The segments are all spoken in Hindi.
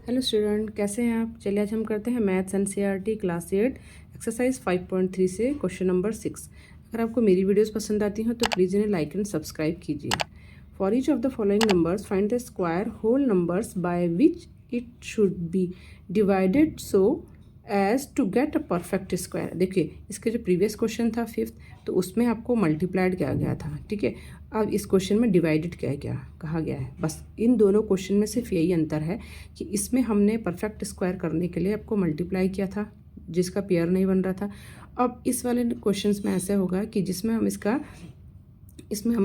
हेलो स्टूडेंट, कैसे हैं आप। चलिए आज हम करते हैं मैथ्स एनसीईआरटी क्लास 8 एक्सरसाइज 5.3 से क्वेश्चन नंबर 6। अगर आपको मेरी वीडियोस पसंद आती हैं तो प्लीज़ इन्हें लाइक एंड सब्सक्राइब कीजिए। For each of the following numbers find the square whole numbers by which it should be divided so as to get a perfect square. देखिए, इसके जो प्रीवियस क्वेश्चन था 5th, तो उसमें आपको मल्टीप्लाइड किया गया था, ठीक है। अब इस क्वेश्चन में डिवाइडेड किया गया कहा गया है। बस इन दोनों क्वेश्चन में सिर्फ यही अंतर है कि इसमें हमने परफेक्ट स्क्वायर करने के लिए आपको मल्टीप्लाई किया था, जिसका पेयर नहीं बन रहा था। अब इस वाले क्वेश्चंस में ऐसा होगा कि जिसमें हम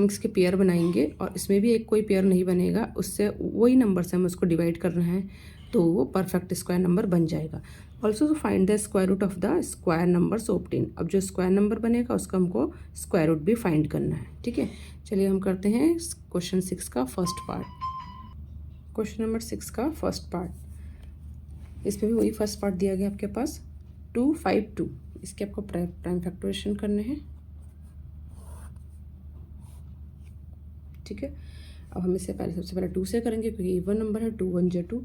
इसके पेयर बनाएंगे और इसमें भी एक कोई पेयर नहीं बनेगा, उससे वही नंबर से हम उसको डिवाइड कर रहे हैं तो वो परफेक्ट स्क्वायर नंबर बन जाएगा। Also to find the square root of the square numbers obtain. अब जो स्क्वायर नंबर बनेगा उसका हमको स्क्वायर रूट भी फाइंड करना है, ठीक है। चलिए हम करते हैं क्वेश्चन 6 का फर्स्ट पार्ट। क्वेश्चन नंबर 6 का फर्स्ट पार्ट, इसमें भी वही फर्स्ट पार्ट दिया गया आपके पास 2, 5, 2। इसके आपको प्राइम फैक्टराइजेशन करने हैं, ठीक है। अब हम इससे पहले सबसे पहले 2 से करेंगे क्योंकि इवन नंबर है। 2 1 जा 2,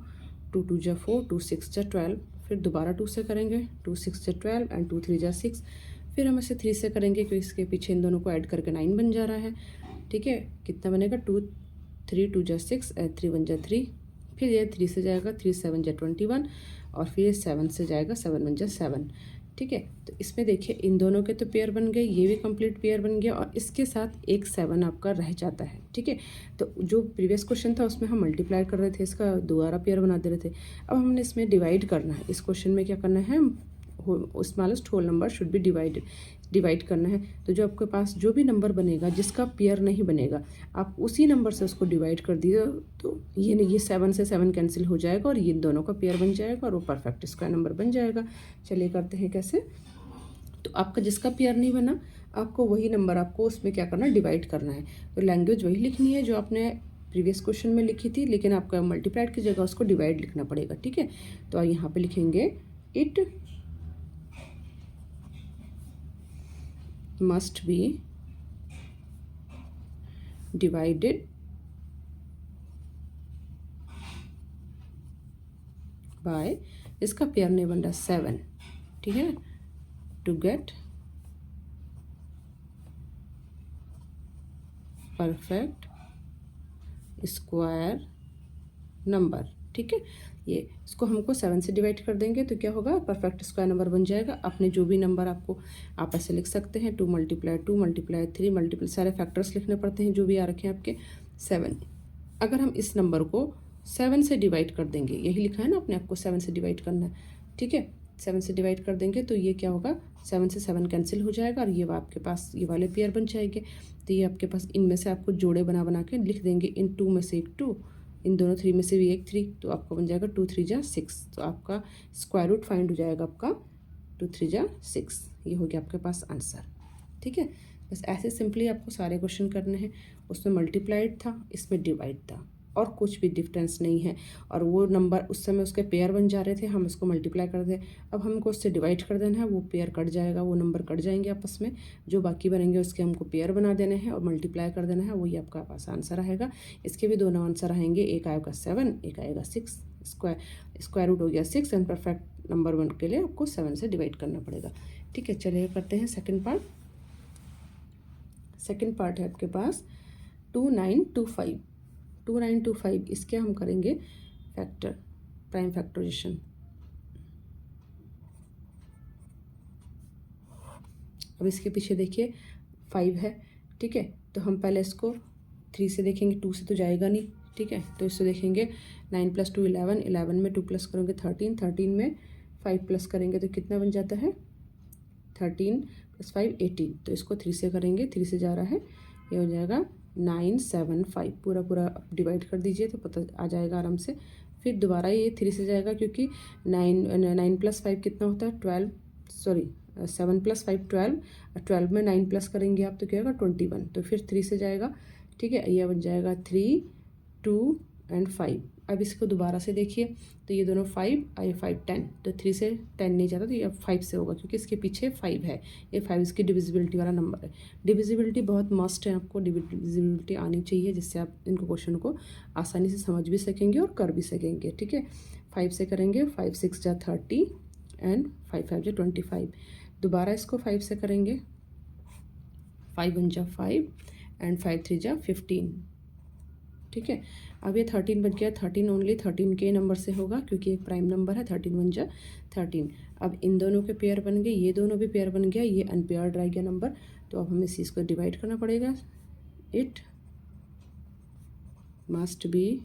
2 2 जा 4, 2 6 जा 12। फिर दोबारा 2 से करेंगे, 2 6 जा 12 एंड 2 3 जा 6। फिर हम इसे 3 से करेंगे क्योंकि इसके पीछे इन दोनों को ऐड करके 9 बन जा रहा है, ठीक है। कितना बनेगा 2 3 2 जा 6 एंड 3 1 जा 3। फिर ये 3 से जाएगा, 3 7 जा 21 और फिर ये 7 से जाएगा, 7 1 जा 7, ठीक है। तो इसमें देखिए इन दोनों के तो पेयर बन गए, ये भी कंप्लीट पेयर बन गया और इसके साथ एक 7 आपका रह जाता है, ठीक है। तो जो प्रीवियस क्वेश्चन था उसमें हम मल्टीप्लाई कर रहे थे, इसका दोबारा पेयर बना दे रहे थे। अब हमने इसमें डिवाइड करना है। इस क्वेश्चन में क्या करना है, smallest whole number should be divide करना है। तो जो आपके पास जो भी नंबर बनेगा जिसका पेयर नहीं बनेगा, आप उसी नंबर से उसको डिवाइड कर दीजिए। तो ये 7 से 7 कैंसिल हो जाएगा और ये दोनों का पेयर बन जाएगा और वो परफेक्ट स्क्वायर नंबर बन जाएगा। चलिए करते हैं कैसे। तो आपका जिसका पेयर नहीं बना, आपको वही नंबर आपको उसमें क्या करना है, डिवाइड करना है। तो लैंग्वेज वही लिखनी है जो आपने प्रीवियस क्वेश्चन में लिखी थी, लेकिन आपका मल्टीप्लाइड की जगह उसको डिवाइड लिखना पड़ेगा, ठीक है। तो यहाँ पे लिखेंगे it must be divided by, इसका पेयर नहीं बन रहा 7, ठीक है, to get perfect square number, ठीक है। ये इसको हमको 7 से डिवाइड कर देंगे तो क्या होगा, परफेक्ट स्क्वायर नंबर बन जाएगा। अपने जो भी नंबर आपको आप ऐसे लिख सकते हैं, 2 × 2 × 3 मल्टीप्लाई, सारे फैक्टर्स लिखने पड़ते हैं जो भी आ रखे हैं आपके 7। अगर हम इस नंबर को 7 से डिवाइड कर देंगे, यही लिखा है ना अपने आपको 7 से डिवाइड करना है, ठीक है। 7 से डिवाइड कर देंगे तो ये क्या होगा, 7 से 7 कैंसिल हो जाएगा और ये आपके पास ये वाले पेयर बन जाएंगे। तो ये आपके पास इनमें से आपको जोड़े बना बना के लिख देंगे। इन 2 में से एक 2, इन दोनों 3 में से भी एक 3, तो आपका बन जाएगा 2 3 जा 6। तो आपका स्क्वायर रूट फाइंड हो जाएगा आपका 2 3 जा 6। ये हो गया आपके पास आंसर, ठीक है। बस ऐसे सिंपली आपको सारे क्वेश्चन करने हैं। उसमें मल्टीप्लाइड था, इसमें डिवाइड था, और कुछ भी डिफरेंस नहीं है। और वो नंबर उस समय उसके पेयर बन जा रहे थे, हम इसको मल्टीप्लाई कर दें। अब हमको उससे डिवाइड कर देना है, वो पेयर कट जाएगा, वो नंबर कट जाएंगे आपस में। जो बाकी बनेंगे उसके हमको पेयर बना देने हैं और मल्टीप्लाई कर देना है, वही आपका पास आंसर आएगा। इसके भी दोनों आंसर आएंगे, एक आएगा 7, एक आएगा 6। स्क्वायर रूट हो गया 6 एंड परफेक्ट नंबर वन के लिए आपको 7 से डिवाइड करना पड़ेगा, ठीक है। चलिए करते हैं सेकेंड पार्ट। सेकेंड पार्ट है आपके पास 2 9 2 5। 2 9 2 5, इसके हम करेंगे फैक्टर प्राइम फैक्टराइजेशन। अब इसके पीछे देखिए 5 है, ठीक है। तो हम पहले इसको 3 से देखेंगे, 2 से तो जाएगा नहीं, ठीक है। तो इससे देखेंगे 9 + 2 11, 11 में 2 प्लस करोगे 13, 13 में 5 प्लस करेंगे तो कितना बन जाता है, 13 + 5 18। तो इसको 3 से करेंगे, 3 से जा रहा है, ये हो जाएगा 9 7 5। पूरा पूरा डिवाइड कर दीजिए तो पता आ जाएगा आराम से। फिर दोबारा ये 3 से जाएगा क्योंकि 9 + 5 कितना होता है 12, सॉरी 7 + 5 12, 12 में 9 प्लस करेंगे आप तो क्या होगा 21। तो फिर 3 से जाएगा, ठीक है। यह बन जाएगा 3 2 एंड 5। अब इसको दोबारा से देखिए तो ये दोनों 5 और ये 5 10, तो 3 से 10 नहीं जाता तो ये अब 5 से होगा क्योंकि इसके पीछे 5 है। ये 5 इसकी डिविजिबिलिटी वाला नंबर है। डिविजिबिलिटी बहुत मस्ट है, आपको डिविजिबिलिटी आनी चाहिए जिससे आप इनको क्वेश्चन को आसानी से समझ भी सकेंगे और कर भी सकेंगे, ठीक है। 5 से करेंगे, 5 6 जा 30 एंड 5 5 जा 25। दोबारा इसको 5 से करेंगे, 5 1 जा 5 एंड 5 3 जा 15। ठीक है, अब ये 13 बन गया। 13 ओनली 13 के नंबर से होगा क्योंकि एक प्राइम नंबर है। 13 1 जा 13। अब इन दोनों के पेयर बन गए, ये दोनों भी पेयर बन गया, ये अनपेयर्ड रह गया नंबर। तो अब हमें इस चीज़ को डिवाइड करना पड़ेगा। It must be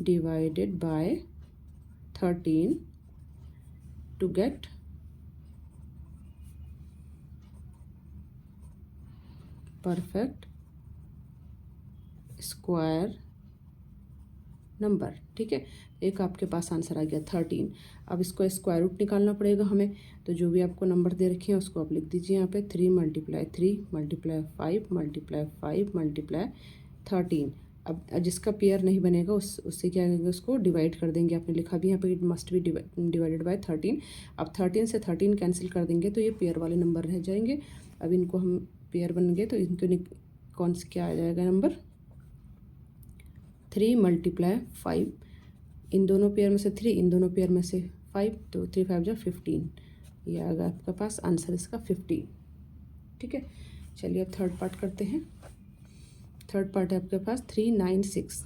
divided bye 13 to get perfect square number. ठीक है, एक आपके पास आंसर आ गया 13। अब इसको स्क्वायर रूट निकालना पड़ेगा हमें। तो जो भी आपको नंबर दे रखे हैं उसको आप लिख दीजिए यहाँ पे। 3 × 3 × 5 × 5 × 13। अब जिसका पेयर नहीं बनेगा उससे क्या करेंगे, उसको डिवाइड कर देंगे। आपने लिखा भी यहाँ पे it must be divided bye 13। अब 13 से 13 कैंसिल कर देंगे तो ये पेयर वाले नंबर रह जाएंगे। अब इनको हम पेयर बन गए तो इनको कौन सा क्या आ जाएगा नंबर, 3 × 5। इन दोनों पेयर में से 3, इन दोनों पेयर में से 5, तो 3 5 जा 15। ये आ गया आपके पास आंसर इसका 15। ठीक है, चलिए अब थर्ड पार्ट करते हैं। थर्ड पार्ट है आपके पास 396।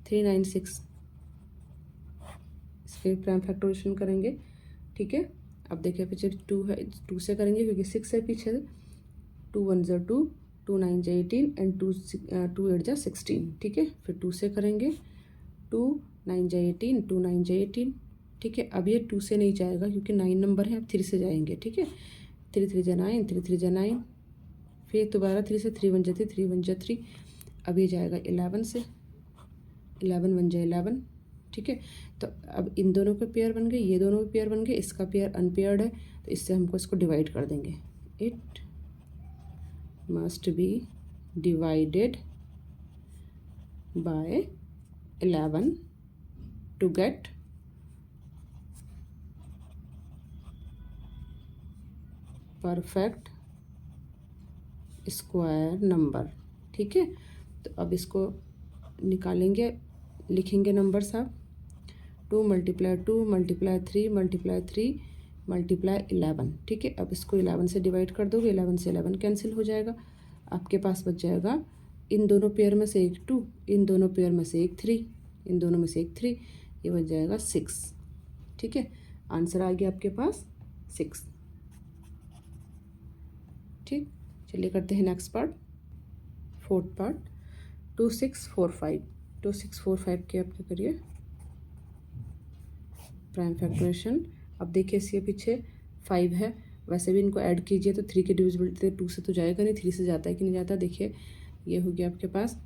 396 इसके प्राइम फैक्टराइजेशन करेंगे। ठीक है, अब देखिए पीछे 2 है, 2 से करेंगे क्योंकि 6 है पीछे। 2 1 जा 2, 2 9 जा 18 एंड 2 8 जा 16। ठीक है, फिर 2 से करेंगे, 2 9 जा 18, 2 9 जा 18। ठीक है, अब ये 2 से नहीं जाएगा क्योंकि 9 नंबर है, अब 3 से जाएंगे। ठीक है, 3 3 जा 9, 3 3 जा 9, फिर दोबारा 3 से, 3 1 जा 3, 3 1 जा 3। अब ये जाएगा 11 से, 11 1 जा 11। ठीक है, तो अब इन दोनों के पेयर बन गए, ये दोनों के पेयर बन गए, इसका पेयर अनपेयर्ड है तो इससे हमको इसको डिवाइड कर देंगे। It must be divided by 11 to get perfect square number. ठीक है, तो अब इसको निकालेंगे, लिखेंगे नंबर साहब। 2 × 2 × 3 × 3 × 11। ठीक है, अब इसको 11 से डिवाइड कर दोगे, 11 से 11 कैंसिल हो जाएगा। आपके पास बच जाएगा इन दोनों पेयर में से एक 2, इन दोनों पेयर में से एक 3, इन दोनों में से एक 3, ये बच जाएगा 6। ठीक है, आंसर आ गया आपके पास 6। ठीक, चलिए करते हैं नेक्स्ट पार्ट, फोर्थ पार्ट। 2 6 4 5। 2 6 4 5 के आप क्या करिए प्राइम फैक्टराइजेशन। अब देखिए इसके पीछे 5 है, वैसे भी इनको ऐड कीजिए तो 3 के डिविजिबिलिटी 2 से तो जाएगा नहीं, 3 से जाता है कि नहीं जाता। देखिए ये हो गया आपके पास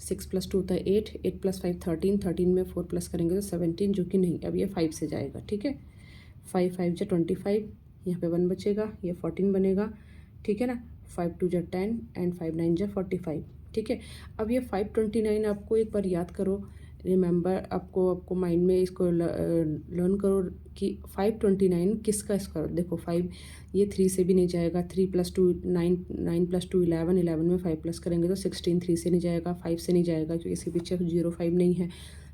6 + 2 होता है 8, 8 + 5 13, 13 में 4 प्लस करेंगे तो 17, जो कि नहीं, अब ये 5 से जाएगा। ठीक है, 5 5 जा 25, यहाँ पे 1 बचेगा, ये 14 बनेगा। ठीक है ना, 5 2 जा 10 एंड 5 9 जा 45। ठीक है, अब ये 529 आपको एक बार याद करो, रिमेंबर, आपको माइंड में इसको लर्न करो कि 529 किसका स्क्वायर। देखो 5 ये 3 से भी नहीं जाएगा, 3 + 2 9, 9 + 2 11, 11 में 5 प्लस करेंगे तो 16, 3 से नहीं जाएगा, 5 से नहीं जाएगा क्योंकि इसके पीछे 0 5 नहीं है।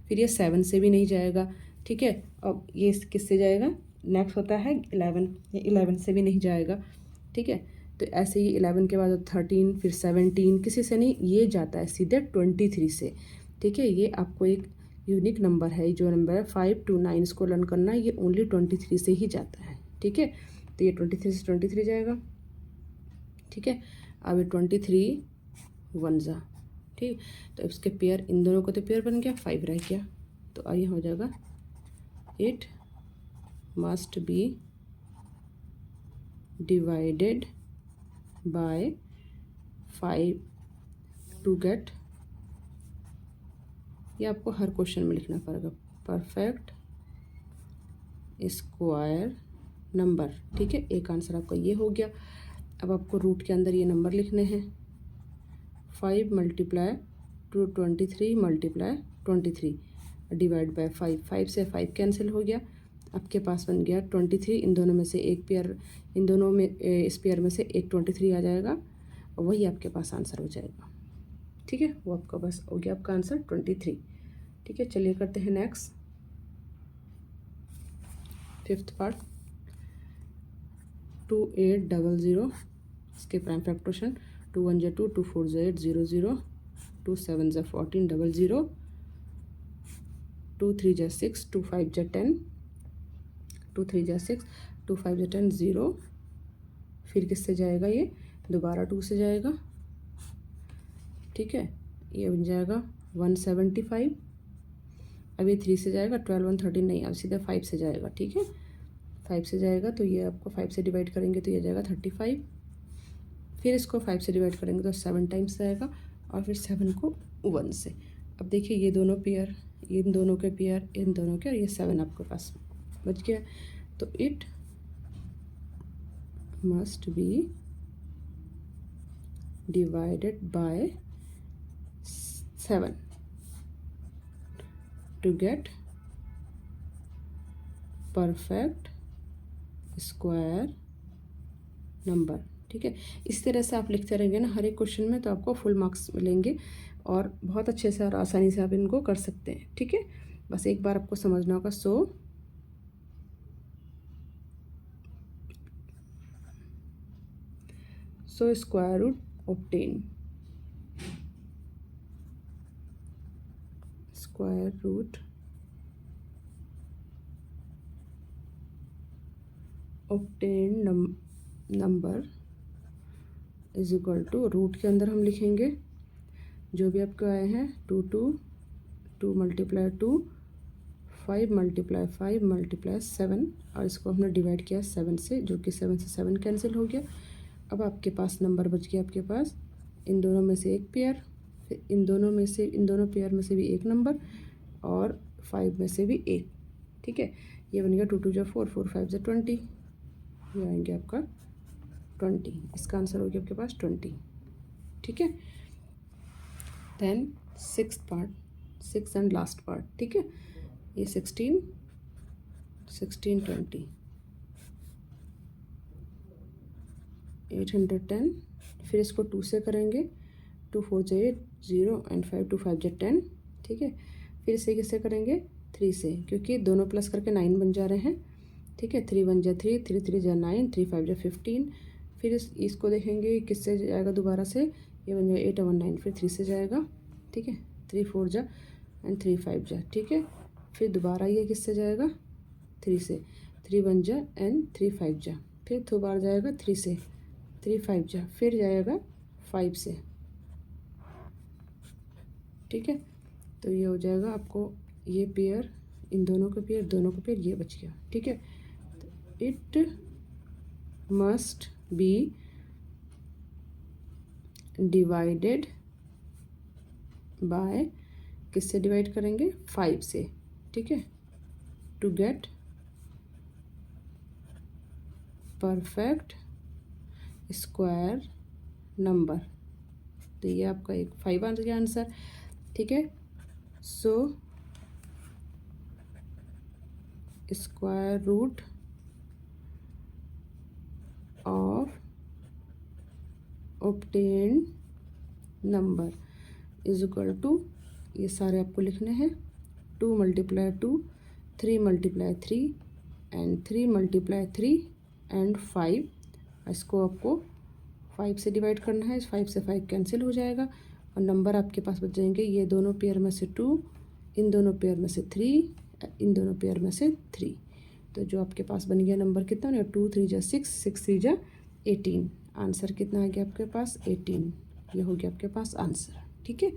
फिर ये 7 से भी नहीं जाएगा। ठीक है, अब ये किससे जाएगा, नेक्स्ट होता है 11, ये 11 से भी नहीं जाएगा। ठीक है, तो ऐसे ही 11 के बाद 13, फिर 17, किसी से नहीं, ये जाता है सीधे 23 से। ठीक है, ये आपको एक यूनिक नंबर है, जो नंबर है 5 2 9, इसको लर्न करना, ये ओनली 23 से ही जाता है। ठीक है, तो ये 23 से 23 जाएगा। ठीक है, अब ये 23 1 जा। ठीक, तो इसके पेयर, इन दोनों को तो पेयर बन गया, 5 रह गया, तो आइए हो जाएगा it must be divided by 5 to get, ये आपको हर क्वेश्चन में लिखना पड़ेगा, परफेक्ट स्क्वायर नंबर। ठीक है, एक आंसर आपका ये हो गया। अब आपको रूट के अंदर ये नंबर लिखने हैं। 5 × 2 23 × 23 डिवाइड बाय 5, 5 से 5 कैंसिल हो गया, आपके पास बन गया 23। इन दोनों में से एक पेयर, इन दोनों में इस पेयर में से एक 23 आ जाएगा और वही आपके पास आंसर हो जाएगा। ठीक है, वो आपका बस हो गया आपका आंसर 23। ठीक है, चलिए करते हैं नेक्स्ट 5th पार्ट। 2800 इसके प्राइम फैक्टोरेशन 2 1 2 2 4 8 0 0 2 7 14 00 2 3 6 2 5 10 2 3 6 2 5 10 0। फिर किससे जाएगा ये, दोबारा 2 से जाएगा, ठीक है, ये बन जाएगा 175। अब ये 3 से जाएगा 12 1 13 नहीं, अब सीधा 5 से जाएगा, ठीक है, 5 से जाएगा तो ये आपको 5 से डिवाइड करेंगे तो ये जाएगा 35। फिर इसको 5 से डिवाइड करेंगे तो 7 टाइम्स जाएगा और फिर 7 को 1 से। अब देखिए ये दोनों पेयर, इन दोनों के पेयर, इन दोनों के, और ये 7 आपके पास बच गया। तो it must be divided by 7 to get perfect square number, ठीक है। इस तरह से आप लिखते रहेंगे ना हर एक क्वेश्चन में, तो आपको फुल मार्क्स मिलेंगे और बहुत अच्छे से और आसानी से आप इनको कर सकते हैं, ठीक है। बस एक बार आपको समझना होगा। So square root obtain, square root obtain number is equal to, root के अंदर हम लिखेंगे जो भी आपके आए हैं 2 2 2 मल्टीप्लाई 2 5 मल्टीप्लाई 5 मल्टीप्लाई 7, और इसको हमने डिवाइड किया 7 से, जो कि 7 से 7 कैंसिल हो गया। अब आपके पास नंबर बच गया आपके पास इन दोनों में से एक पेयर, फिर इन दोनों पेयर में से भी एक नंबर, और 5 में से भी एक, ठीक है। ये बन गया 2 2 4 4 5 20, ये आएंगे आपका 20। इसका आंसर हो गया आपके पास 20, ठीक है। Then 6th part, 6th and last part, ठीक है। ये 16 20 810, फिर इसको 2 से करेंगे, 2 4 8 0 एंड 5 2 5 10, ठीक है। फिर इसे किससे करेंगे, 3 से, क्योंकि दोनों प्लस करके 9 बन जा रहे हैं, ठीक है। 3 1 3 3 3 9 3 5 15। फिर इसको देखेंगे किससे जाएगा, दोबारा से ये बन जाएगा 8 1 9, फिर 3 से जाएगा, ठीक है। 3 4 एंड 3 5, ठीक है। फिर दोबारा ये किससे जाएगा, 3 से, 3 1 एंड 3 5, फिर दोबारा जाएगा 3 से, 3 5, फिर जाएगा 5 से, ठीक है। तो ये हो जाएगा आपको ये पेयर, इन दोनों का पेयर, दोनों का पेयर, ये बच गया, ठीक है। It must be divided by, किससे डिवाइड करेंगे, 5 से, ठीक है, to get perfect square number. तो ये आपका एक 5 आ गया आंसर, ठीक है। So square root of obtain number is equal to, ये सारे आपको लिखने हैं, 2 multiply 2 3 multiply 3 and 3 multiply 3 and 5। इसको आपको 5 से डिवाइड करना है, इस 5 से 5 कैंसिल हो जाएगा और नंबर आपके पास बच जाएंगे ये दोनों पेयर में से 2, इन दोनों पेयर में से 3, इन दोनों पेयर में से 3। तो जो आपके पास बन गया नंबर कितना ना, 2 3 6 6 3 18। आंसर कितना आ गया आपके पास, 18। ये हो गया आपके पास आंसर, ठीक है।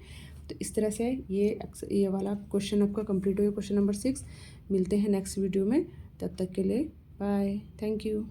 तो इस तरह से ये वाला क्वेश्चन आपका कंप्लीट हो गया, क्वेश्चन नंबर 6। मिलते हैं नेक्स्ट वीडियो में, तब तक के लिए बाय, थैंक यू।